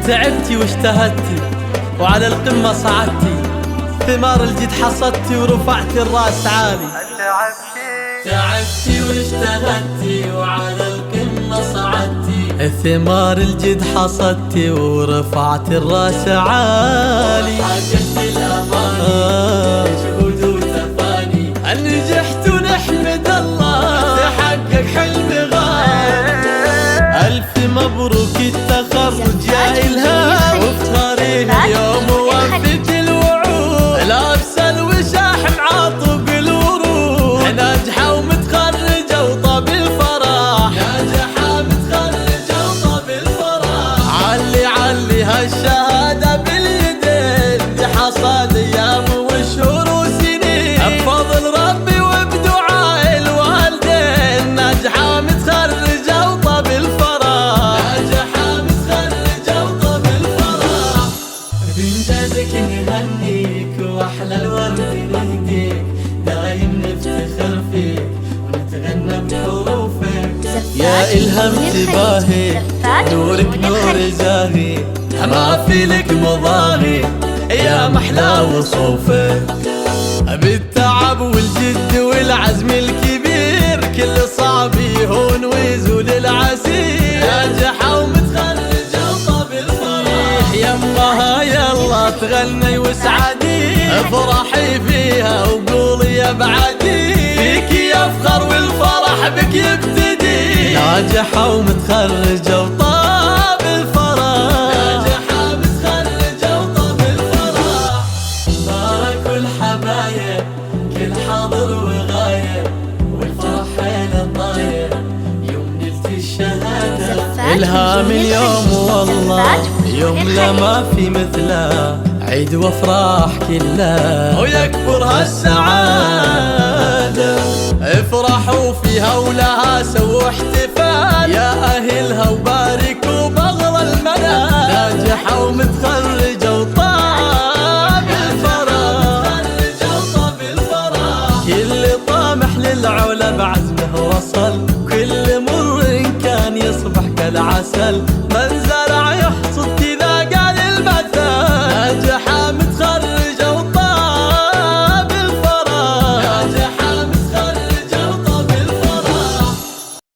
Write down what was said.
تعبتي واجتهدتي وعلى القمة صعدتي، ثمار الجد حصدتي ورفعتي الراس عالي. تعبتي واجتهدتي وعلى القمة صعدتي، ثمار الجد حصدتي ورفعتي الراس عالي. حققت الأماني مجهود وتفاني، نجحت ونحمد الله تحقق حلم غالي. ألف مبروك التخرج يا إلهام، وافتخرين اليوم ووفيت الوعود، لابسة الوشاح معاطب الورود، ناجحة ومتخرجة وطاب الفرح، ناجحة متخرجة وطاب الفرح. علي علي هالشهادة باليدين، دي حصاد أيام وشهور وسنين، بفضل ربي وبدعاء الوالدين، ناجحة متخرجة وطاب الفرح، ناجحة متخرجة وطاب الفرح. بإنجازك نهنيك وأحلى الورد نهديك، دايم نفتخر فيك ونتغنى بحروفك. يا إلهام تباهي نورك نور زاهي، ما في لك مضاهي يا محلى وصوفك. بالتعب والجد والعزم الكبير، كل صعب يهون ويزول العسير، ناجحة ومتخرجة وطاب الفرح. يمها يلا تغني واسعدي، افرحي فيها وقولي يا بعدي، فيك يفخر والفرح بك يبتدي، ناجحة ومتخرجة وطاب الفرح، ناجحة متخرجة وطاب الفرح. باركوا الحبايب كل حاضر وغايب، والفرح حيل الطاير يوم نلت الشهادة. إلهام اليوم والله يوم لا ما في مثله، عيد وافراح كلها ويكبر هالسعادة. افرحوا فيها ولها سووا احتفال، يا أهلها وباركوا بأغلى المنال، ناجحة ومتخرجة وطاب الفرح، متخرجة وطاب الفرح. كل طامح للعلا بعزمه وصل، كل مر كان يصبح كالعسل،